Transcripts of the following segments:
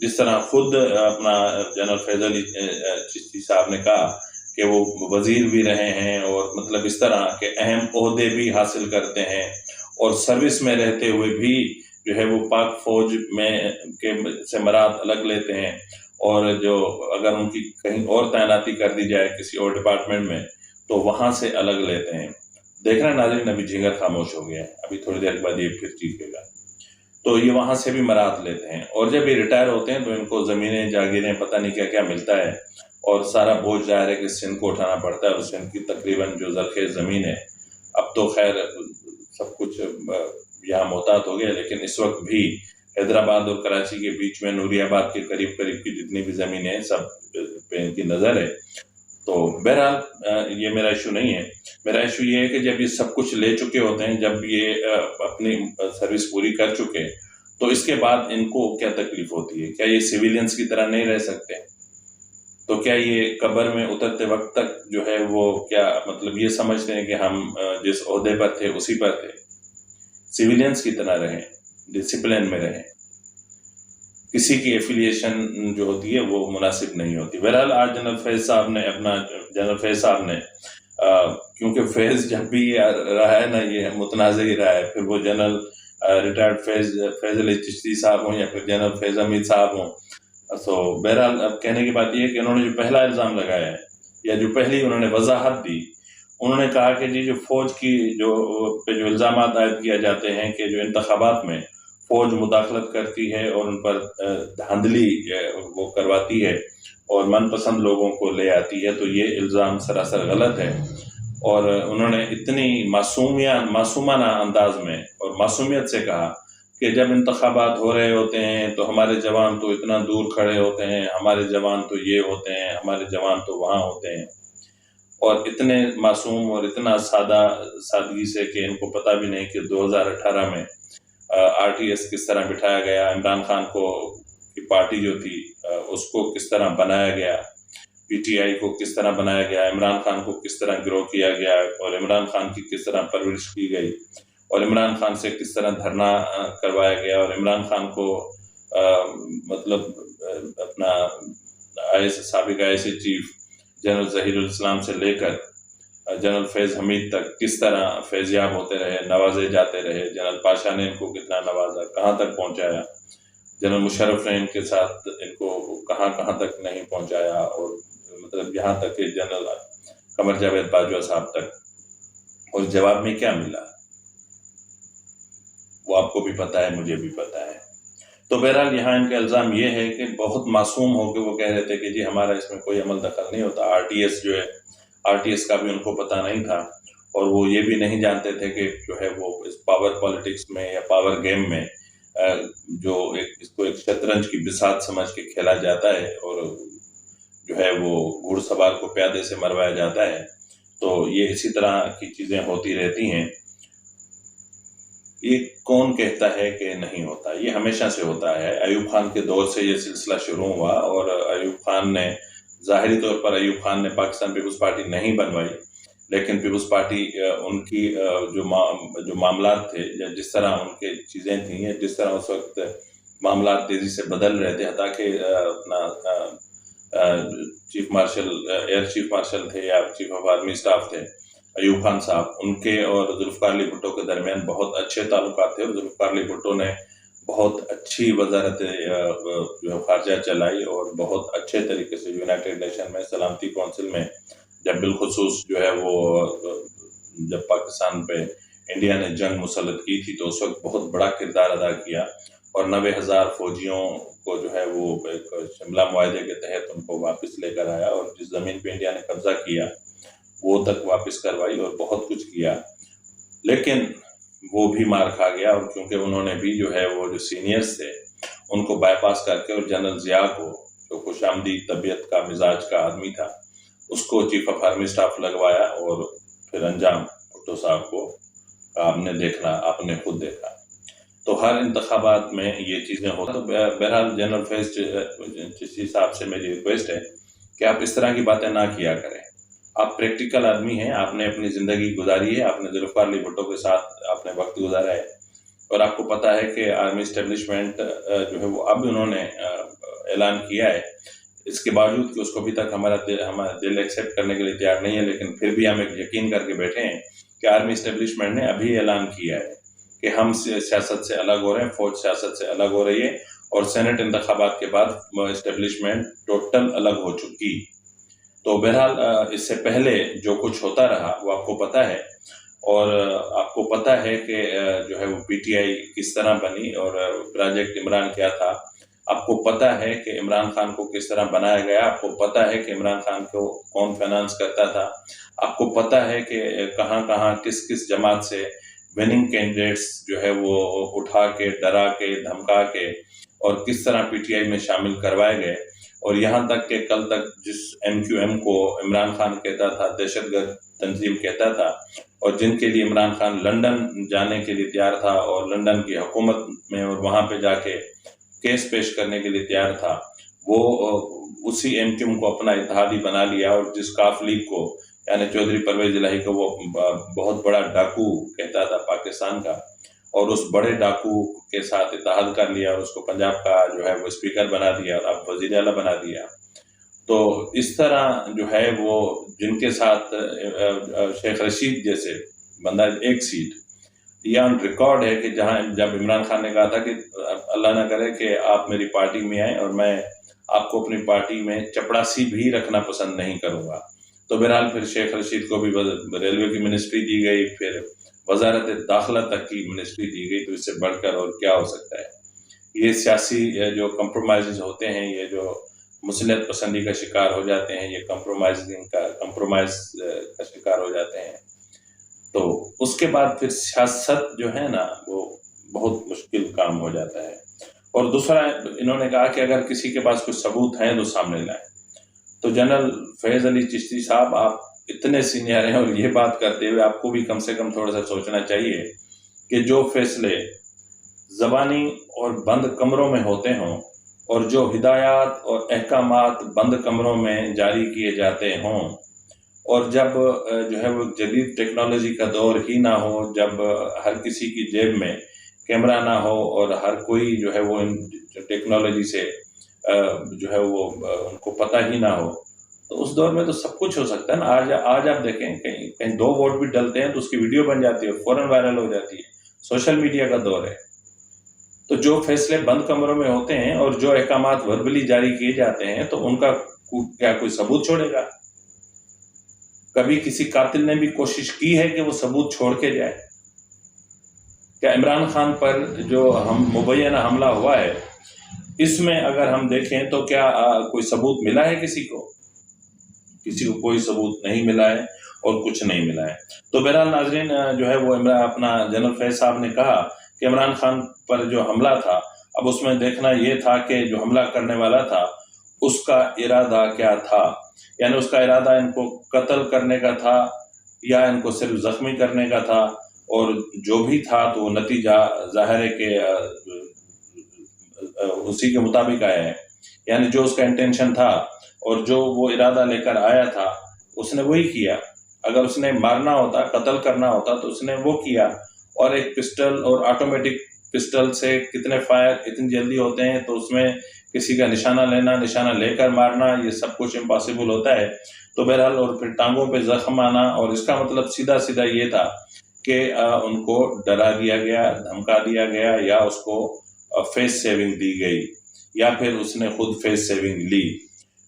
جس طرح خود اپنا جنرل فیض علی چشتی صاحب نے کہا کہ وہ وزیر بھی رہے ہیں اور مطلب اس طرح کے اہم عہدے بھی حاصل کرتے ہیں اور سروس میں رہتے ہوئے بھی جو ہے وہ پاک فوج میں کے سے مراد الگ لیتے ہیں، اور جو اگر ان کی کہیں اور تعیناتی کر دی جائے کسی اور ڈپارٹمنٹ میں تو وہاں سے الگ لیتے ہیں۔ دیکھ رہے ہیں ناظرین، ابھی جھینگر خاموش ہو گیا ہے، ابھی تھوڑی دیر بعد یہ پھر چیخے گا۔ تو یہ وہاں سے بھی مراد لیتے ہیں، اور جب یہ ریٹائر ہوتے ہیں تو ان کو زمینیں جاگیریں پتہ نہیں کیا کیا ملتا ہے، اور سارا بوجھ ظاہر ہے کہ سندھ کو اٹھانا پڑتا ہے، اور سندھ کی تقریباً جو زرخیز زمین ہے، اب تو خیر سب کچھ یہاں محتاط ہو گیا، لیکن اس وقت بھی حیدرآباد اور کراچی کے بیچ میں نوری آباد کے قریب قریب کی جتنی بھی زمینیں ہیں سب پہ ان کی نظر ہے۔ تو بہرحال یہ میرا ایشو نہیں ہے، میرا ایشو یہ ہے کہ جب یہ سب کچھ لے چکے ہوتے ہیں، جب یہ اپنی سروس پوری کر چکے، تو اس کے بعد ان کو کیا تکلیف ہوتی ہے؟ کیا یہ سیویلینز کی طرح نہیں رہ سکتے؟ تو کیا یہ قبر میں اترتے وقت تک جو ہے وہ کیا مطلب یہ سمجھتے ہیں کہ ہم جس عہدے پر تھے اسی پر تھے؟ سیویلینز کی طرح رہیں، ڈسپلن میں رہیں، کسی کی ایفیلیشن جو ہوتی ہے وہ مناسب نہیں ہوتی۔ بہرحال آج جنرل فیض صاحب نے کیونکہ فیض جب بھی رہا ہے نا یہ متنازع ہی رہا ہے، پھر وہ جنرل ریٹائرڈ فیض علی چشتی صاحب ہوں یا پھر جنرل فیض حمید صاحب ہوں۔ تو بہرحال اب کہنے کی بات یہ ہے کہ انہوں نے جو پہلا الزام لگایا ہے یا جو پہلی انہوں نے وضاحت دی، انہوں نے کہا کہ جی جو فوج کی جو الزامات عائد کیا جاتے ہیں کہ جو انتخابات میں فوج مداخلت کرتی ہے اور ان پر دھاندلی وہ کرواتی ہے اور من پسند لوگوں کو لے آتی ہے، تو یہ الزام سراسر غلط ہے۔ اور انہوں نے اتنی معصومانہ انداز میں اور معصومیت سے کہا کہ جب انتخابات ہو رہے ہوتے ہیں تو ہمارے جوان تو اتنا دور کھڑے ہوتے ہیں، ہمارے جوان تو یہ ہوتے ہیں، ہمارے جوان تو وہاں ہوتے ہیں، اور اتنے معصوم اور اتنا سادگی سے کہ ان کو پتہ بھی نہیں کہ 2018 میں آر ٹی ایس کس طرح بٹھایا گیا، عمران خان کو کی پارٹی جو تھی اس کو کس طرح بنایا گیا، پی ٹی آئی کو کس طرح بنایا گیا، عمران خان کو کس طرح گرو کیا گیا، اور عمران خان کی کس طرح پرورش کی گئی، اور عمران خان سے کس طرح دھرنا کروایا گیا، اور عمران خان کو مطلب اپنا سابق آئی سی چیف جنرل ظہیر الاسلام سے لے کر جنرل فیض حمید تک کس طرح فیضیاب ہوتے رہے، نوازے جاتے رہے، جنرل پاشا نے ان کو کتنا نوازا، کہاں تک پہنچایا، جنرل مشرف نے ان کے ساتھ ان کو کہاں تک نہیں پہنچایا، اور مطلب یہاں تک کہ جنرل قمر جاوید باجوہ صاحب تک، اور جواب میں کیا ملا وہ آپ کو بھی پتا ہے، مجھے بھی پتا ہے۔ تو بہرحال یہاں ان کا الزام یہ ہے کہ بہت معصوم ہو کے وہ کہہ رہے تھے کہ جی ہمارا اس میں کوئی عمل دخل نہیں ہوتا، آر ٹی ایس جو ہے آر ٹی ایس کا بھی ان کو پتہ نہیں تھا، اور وہ یہ بھی نہیں جانتے تھے کہ جو ہے وہ اس پاور پالیٹکس میں یا پاور گیم میں جو اس کو ایک شطرنج کی بساط سمجھ کے کھیلا جاتا ہے، اور جو ہے وہ گھوڑ سوار کو پیادے سے مروایا جاتا ہے، تو یہ اسی طرح کی چیزیں ہوتی رہتی ہیں۔ یہ کون کہتا ہے کہ نہیں ہوتا؟ یہ ہمیشہ سے ہوتا ہے، ایوب خان کے دور سے یہ سلسلہ شروع ہوا، اور ایوب خان نے ظاہری طور پر ایوب خان نے پاکستان پیپلز پارٹی نہیں بنوائی، لیکن پیپلز پارٹی ان کی جو معاملات تھے، جس طرح ان کے چیزیں تھیں، جس طرح اس وقت معاملات تیزی سے بدل رہے تھے، حتیٰ کہ اپنا chief marshal air chief marshal تھے یا چیف آف آرمی اسٹاف تھے ایوب خان صاحب، ان کے اور ذوالفقار علی بھٹو کے درمیان بہت اچھے تعلقات تھے، اور ذوالفقار علی بھٹو نے بہت اچھی وزارت جو خارجہ چلائی، اور بہت اچھے طریقے سے یونائٹڈ نیشن میں سلامتی کونسل میں جب بالخصوص جو ہے وہ جب پاکستان پہ انڈیا نے جنگ مسلط کی تھی تو اس وقت بہت بڑا کردار ادا کیا، اور 90,000 فوجیوں کو جو ہے وہ ایک شملہ معاہدے کے تحت ان کو واپس لے کر آیا، اور جس زمین پہ انڈیا نے قبضہ کیا وہ تک واپس کروائی، اور بہت کچھ کیا، لیکن وہ بھی مار کھا گیا، اور کیونکہ انہوں نے بھی جو ہے وہ جو سینئرز تھے ان کو بائی پاس کر کے، اور جنرل ضیاء کو جو خوش آمدید طبیعت کا مزاج کا آدمی تھا اس کو چیف آف آرمی اسٹاف لگوایا، اور پھر انجام بھٹو صاحب کو آپ نے خود دیکھا۔ تو ہر انتخابات میں یہ چیزیں ہوتا، تو بہرحال جنرل فیض چشتی صاحب سے میری ریکویسٹ ہے کہ آپ اس طرح کی باتیں نہ کیا کریں۔ آپ پریکٹیکل آدمی ہیں، آپ نے اپنی زندگی گزاری ہے، آپ نے ذوالفقار علی بھٹو کے ساتھ آپ نے وقت گزارا ہے، اور آپ کو پتہ ہے کہ آرمی اسٹیبلشمنٹ جو ہے وہ اب انہوں نے اعلان کیا ہے، اس کے باوجود کہ اس کو ابھی تک ہمارا دل ایکسیپٹ کرنے کے لیے تیار نہیں ہے، لیکن پھر بھی ہم ایک یقین کر کے بیٹھے ہیں کہ آرمی اسٹیبلشمنٹ نے ابھی اعلان کیا ہے کہ ہم سیاست سے الگ ہو رہے ہیں، فوج سیاست سے الگ ہو رہی ہے، اور سینٹ انتخابات کے بعد اسٹیبلشمنٹ ٹوٹل الگ ہو چکی۔ تو بہرحال اس سے پہلے جو کچھ ہوتا رہا وہ آپ کو پتہ ہے، اور آپ کو پتہ ہے کہ جو ہے وہ پی ٹی آئی کس طرح بنی اور پروجیکٹ عمران کیا تھا۔ آپ کو پتہ ہے کہ عمران خان کو کس طرح بنایا گیا، آپ کو پتہ ہے کہ عمران خان کو کون فائنانس کرتا تھا، آپ کو پتہ ہے کہ کہاں کہاں کس کس جماعت سے وننگ کینڈیڈیٹس جو ہے وہ اٹھا کے، ڈرا کے، دھمکا کے، اور کس طرح پی ٹی آئی میں شامل کروائے گئے، اور یہاں تک کہ کل تک جس ایم کیو ایم کو عمران خان کہتا تھا دہشت گرد تنظیم کہتا تھا، اور جن کے لیے عمران خان لندن جانے کے لیے تیار تھا اور لندن کی حکومت میں اور وہاں پہ جا کے کیس پیش کرنے کے لیے تیار تھا، وہ اسی ایم کیو ایم کو اپنا اتحادی بنا لیا، اور جس کاف لیگ کو یعنی چودھری پرویز الہی کو وہ بہت بڑا ڈاکو کہتا تھا پاکستان کا، اور اس بڑے ڈاکو کے ساتھ اتحاد کر لیا اور اس کو پنجاب کا جو ہے وہ اسپیکر بنا دیا اور اب وزیر اعلیٰ بنا دیا۔ تو اس طرح جو ہے وہ جن کے ساتھ شیخ رشید جیسے بندہ ایک سیٹ، یہ آن ریکارڈ ہے کہ جب عمران خان نے کہا تھا کہ اللہ نہ کرے کہ آپ میری پارٹی میں آئیں اور میں آپ کو اپنی پارٹی میں چپڑاسی بھی رکھنا پسند نہیں کروں گا، تو بہرحال پھر شیخ رشید کو بھی ریلوے کی منسٹری دی گئی، پھر وزارت داخلہ تک کی منسٹری دی گئی، تو اس سے بڑھ کر اور کیا ہو سکتا ہے۔ یہ سیاسی جو کمپرومائز ہوتے ہیں، یہ جو مصلحت پسندی کا شکار ہو جاتے ہیں، یہ کمپرومائز کا شکار ہو جاتے ہیں، تو اس کے بعد پھر سیاست جو ہے نا وہ بہت مشکل کام ہو جاتا ہے۔ اور دوسرا انہوں نے کہا کہ اگر کسی کے پاس کوئی ثبوت ہیں تو سامنے لائیں، تو جنرل فیض علی چشتی صاحب آپ اتنے سینئر ہیں، اور یہ بات کرتے ہوئے آپ کو بھی کم سے کم تھوڑا سا سوچنا چاہیے کہ جو فیصلے زبانی اور بند کمروں میں ہوتے ہوں، اور جو ہدایات اور احکامات بند کمروں میں جاری کیے جاتے ہوں، اور جب جو ہے وہ جدید ٹیکنالوجی کا دور ہی نہ ہو، جب ہر کسی کی جیب میں کیمرہ نہ ہو اور ہر کوئی جو ہے وہ ٹیکنالوجی سے جو ہے وہ ان کو پتہ ہی نہ ہو، تو اس دور میں تو سب کچھ ہو سکتا ہے نا۔ آج آپ دیکھیں کہیں 2 ووٹ بھی ڈلتے ہیں تو اس کی ویڈیو بن جاتی ہے، فوراً وائرل ہو جاتی ہے، سوشل میڈیا کا دور ہے۔ تو جو فیصلے بند کمروں میں ہوتے ہیں اور جو احکامات وربلی جاری کیے جاتے ہیں، تو ان کا کیا کوئی ثبوت چھوڑے گا؟ کبھی کسی قاتل نے بھی کوشش کی ہے کہ وہ ثبوت چھوڑ کے جائے؟ کیا عمران خان پر جو مبینہ حملہ ہوا ہے، اس میں اگر ہم دیکھیں تو کیا کوئی ثبوت ملا ہے کسی کو؟ کسی کو کوئی ثبوت نہیں ملا ہے اور کچھ نہیں ملا ہے۔ تو بہرحال ناظرین جو ہے وہ اپنا جنرل فیض صاحب نے کہا کہ عمران خان پر جو حملہ تھا، اب اس میں دیکھنا یہ تھا کہ جو حملہ کرنے والا تھا اس کا ارادہ کیا تھا، یعنی اس کا ارادہ ان کو قتل کرنے کا تھا یا ان کو صرف زخمی کرنے کا تھا، اور جو بھی تھا تو وہ نتیجہ ظاہر ہے کہ اسی کے مطابق آیا ہے، یعنی جو اس کا انٹینشن تھا اور جو وہ ارادہ لے کر آیا تھا اس نے وہی کیا۔ اگر اس نے مارنا ہوتا، قتل کرنا ہوتا تو اس نے وہ کیا، اور ایک پسٹل اور آٹومیٹک پسٹل سے کتنے فائر اتنی جلدی ہوتے ہیں، تو اس میں کسی کا نشانہ لینا، نشانہ لے کر مارنا، یہ سب کچھ امپاسبل ہوتا ہے۔ تو بہرحال اور پھر ٹانگوں پہ زخم آنا، اور اس کا مطلب سیدھا سیدھا یہ تھا کہ ان کو ڈرا دیا گیا، دھمکا دیا گیا، یا اس کو فیس سیونگ دی گئی، یا پھر اس نے خود فیس سیونگ لی۔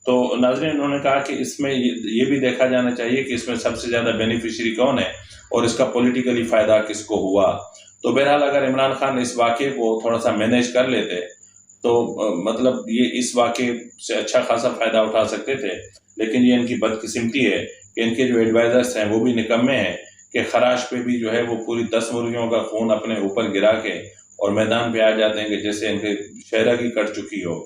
تو ناظرین انہوں نے کہا کہ اس میں یہ بھی دیکھا جانا چاہیے کہ اس میں سب سے زیادہ بینیفیشری کون ہے اور اس کا پولیٹیکلی فائدہ کس کو ہوا۔ تو بہرحال اگر عمران خان اس واقعے کو تھوڑا سا مینیج کر لیتے تو مطلب یہ اس واقعے سے اچھا خاصا فائدہ اٹھا سکتے تھے، لیکن یہ ان کی بدقسمتی ہے کہ ان کے جو ایڈوائزرز ہیں وہ بھی نکمے ہیں کہ خراش پہ بھی جو ہے وہ پوری 10 مرغیوں کا خون اپنے اوپر گرا کے اور میدان پہ آ جاتے ہیں کہ جیسے ان کے شہرگی کٹ چکی ہو۔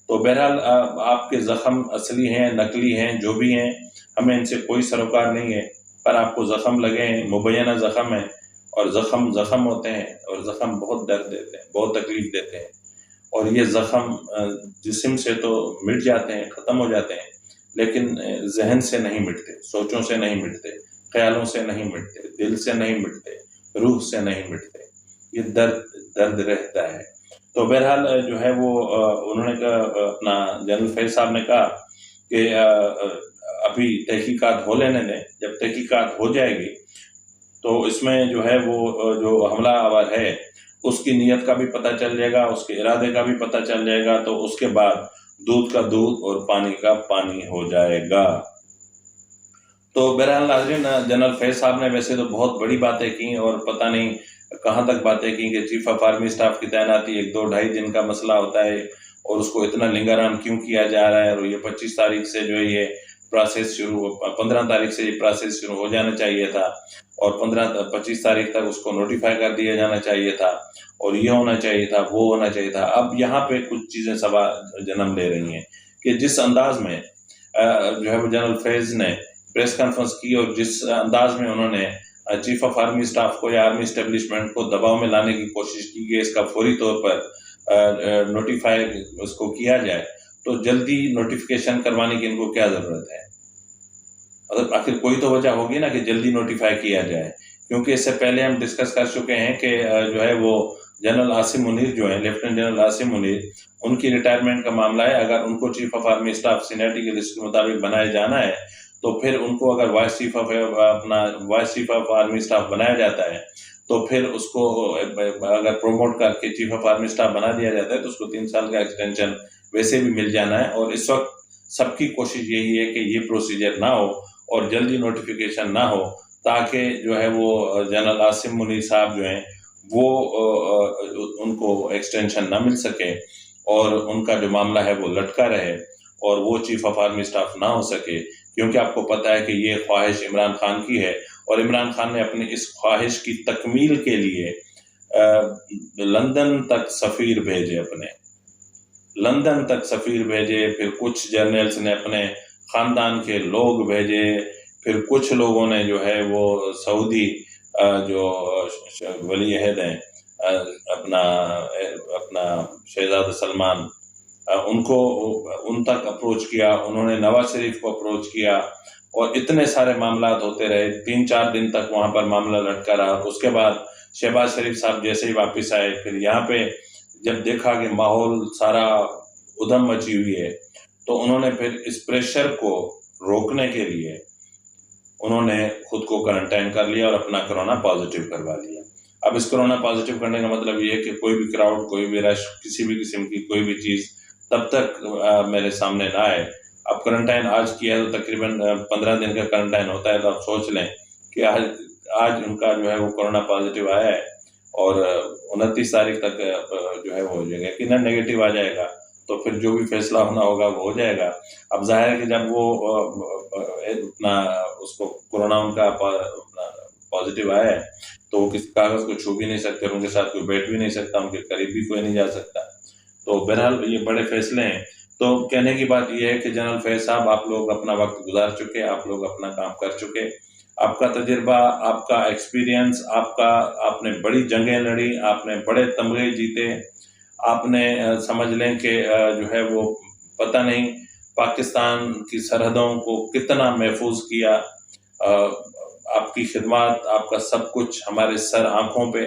تو بہرحال آپ کے زخم اصلی ہیں، نقلی ہیں، جو بھی ہیں، ہمیں ان سے کوئی سروکار نہیں ہے، پر آپ کو زخم لگے ہیں، مبینہ زخم ہیں، اور زخم ہوتے ہیں، اور زخم بہت درد دیتے ہیں، بہت تکلیف دیتے ہیں، اور یہ زخم جسم سے تو مٹ جاتے ہیں، ختم ہو جاتے ہیں، لیکن ذہن سے نہیں مٹتے، سوچوں سے نہیں مٹتے، خیالوں سے نہیں مٹتے، دل سے نہیں مٹتے، روح سے نہیں مٹتے، یہ درد رہتا ہے۔ تو بہرحال جو ہے وہ انہوں نے کہا، اپنا جنرل فیض صاحب نے کہا کہ ابھی تحقیقات ہو لینے دیں، جب تحقیقات ہو جائے گی تو اس میں جو ہے وہ جو حملہ آور ہے اس کی نیت کا بھی پتہ چل جائے گا، اس کے ارادے کا بھی پتہ چل جائے گا، تو اس کے بعد دودھ کا دودھ اور پانی کا پانی ہو جائے گا۔ تو بہرحال ناظرین، جنرل فیض صاحب نے ویسے تو بہت بڑی باتیں کی اور پتہ نہیں کہاں تک باتیں کی کہ چیف آف آرمی اسٹاف کی تعیناتی 1-2-2.5 دن کا مسئلہ ہوتا ہے اور اس کو اتنا لنگران کیوں کیا جا رہا ہے، اور یہ 25 تاریخ سے جو ہے یہ پروسیس شروع 15 تاریخ سے یہ پروسیس شروع ہو جانا چاہیے تھا اور 25 تاریخ تک اس کو نوٹیفائی کر دیا جانا چاہیے تھا اور یہ ہونا چاہیے تھا، وہ ہونا چاہیے تھا۔ اب یہاں پہ کچھ چیزیں جنم لے رہی ہیں کہ جس انداز میں جو ہے وہ جنرل فیض نے پریس کانفرنس کی اور جس انداز میں انہوں نے چیف آف آرمی اسٹاف کو یا آرمی اسٹیبلشمنٹ کو دباؤ میں لانے کی کوشش کی کہ اس کا فوری طور پر نوٹیفائی اس کو کیا جائے، تو جلدی نوٹیفیکیشن کروانے کی ان کو کیا ضرورت ہے؟ آخر کوئی تو وجہ ہوگی نا کہ جلدی نوٹیفائی کیا جائے، کیونکہ اس سے پہلے ہم ڈسکس کر چکے ہیں کہ جو ہے وہ جنرل عاصم منیر جو ہیں، لیفٹیننٹ جنرل عاصم منیر، ان کی ریٹائرمنٹ کا معاملہ ہے۔ اگر ان کو chief of army staff seniority کی لسٹ کے مطابق بنائے جانا ہے تو پھر ان کو اگر vice chief of army staff بنایا جاتا ہے تو پھر اس کو اگر پروموٹ کر کے چیف آف آرمی اسٹاف بنا دیا جاتا ہے تو اس کو 3 سال کا ایکسٹینشن ویسے بھی مل جانا ہے، اور اس وقت سب کی کوشش یہی ہے کہ یہ پروسیجر نہ ہو اور جلدی نوٹیفیکیشن نہ ہو، تاکہ جو ہے وہ جنرل عاصم منیر صاحب جو ہیں وہ ان کو ایکسٹینشن نہ مل سکے اور ان کا جو معاملہ ہے وہ لٹکا رہے اور وہ چیف آف آرمی اسٹاف نہ ہو سکے، کیونکہ آپ کو پتہ ہے کہ یہ خواہش عمران خان کی ہے اور عمران خان نے اپنی اس خواہش کی تکمیل کے لیے لندن تک سفیر بھیجے، پھر کچھ جرنلز نے اپنے خاندان کے لوگ بھیجے، پھر کچھ لوگوں نے جو ہے وہ سعودی جو ولی عہد ہیں اپنا شہزادہ سلمان، ان تک اپروچ کیا، انہوں نے نواز شریف کو اپروچ کیا اور اتنے سارے معاملات ہوتے رہے، 3-4 دن تک وہاں پر معاملہ لٹکا رہا۔ اس کے بعد شہباز شریف صاحب جیسے ہی واپس آئے، پھر یہاں پہ جب دیکھا کہ ماحول سارا ادھم مچی ہوئی ہے تو انہوں نے پھر اس پریشر کو روکنے کے لیے انہوں نے خود کو کرنٹائن کر لیا اور اپنا کرونا پازیٹیو کروا لیا۔ اب اس کرونا پازیٹیو کرنے کا مطلب یہ ہے کہ کوئی بھی کراؤڈ، کوئی بھی رش، کسی بھی قسم کی کوئی بھی چیز تب تک میرے سامنے نہ آئے۔ اب کرنٹائن آج کیا ہے تو تقریباً 15 دن کا کرنٹائن ہوتا ہے، تو آپ سوچ لیں کہ آج ان کا جو ہے وہ کرونا پازیٹیو آیا ہے اور 29 تاریخ تک جو ہے وہ ہو جائے گا، یقیناً نیگیٹو آ جائے گا تو پھر جو بھی فیصلہ ہونا ہوگا وہ ہو جائے گا۔ اب ظاہر ہے کہ جب وہ اپنا اس کو کرونا ان کا پازیٹیو آیا ہے تو وہ کسی کاغذ کو چھو بھی نہیں سکتے، ان کے ساتھ کوئی بیٹھ بھی نہیں سکتا، ان کے قریب بھی کوئی نہیں جا سکتا۔ تو بہرحال یہ بڑے فیصلے ہیں۔ تو کہنے کی بات یہ ہے کہ جنرل فیض صاحب، آپ لوگ اپنا وقت گزار چکے، آپ لوگ اپنا کام کر چکے، آپ کا تجربہ، آپ کا ایکسپیرینس، آپ نے بڑی جنگیں لڑی، آپ نے بڑے تمغے جیتے، آپ نے سمجھ لیں کہ جو ہے وہ پتہ نہیں پاکستان کی سرحدوں کو کتنا محفوظ کیا۔ آپ کی خدمات، آپ کا سب کچھ ہمارے سر آنکھوں پہ،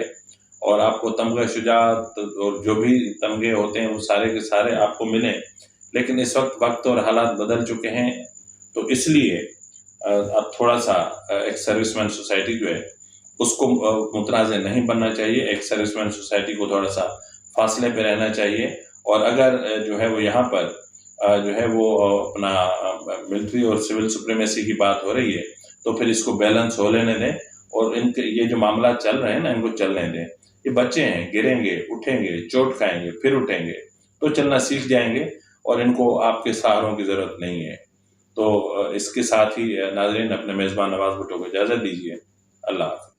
اور آپ کو تمغہ شجاعت اور جو بھی تمغے ہوتے ہیں وہ سارے کے سارے آپ کو ملیں، لیکن اس وقت اور حالات بدل چکے ہیں، تو اس لیے اب تھوڑا سا ایک سروس مین سوسائٹی جو ہے اس کو متنازع نہیں بننا چاہیے، ایک سروس مین سوسائٹی کو تھوڑا سا فاصلے پہ رہنا چاہیے، اور اگر جو ہے وہ یہاں پر جو ہے وہ اپنا ملٹری اور سول سپریمیسی کی بات ہو رہی ہے تو پھر اس کو بیلنس ہو لینے دیں، اور یہ جو معاملات چل رہے ہیں نا ان کو چلنے دیں۔ یہ بچے ہیں، گریں گے، اٹھیں گے، چوٹ کھائیں گے، پھر اٹھیں گے تو چلنا سیکھ جائیں گے، اور ان کو آپ کے سہاروں کی ضرورت نہیں ہے۔ تو اس کے ساتھ ہی ناظرین، اپنے میزبان نواز بھٹو کو اجازت دیجیے۔ اللہ حافظ۔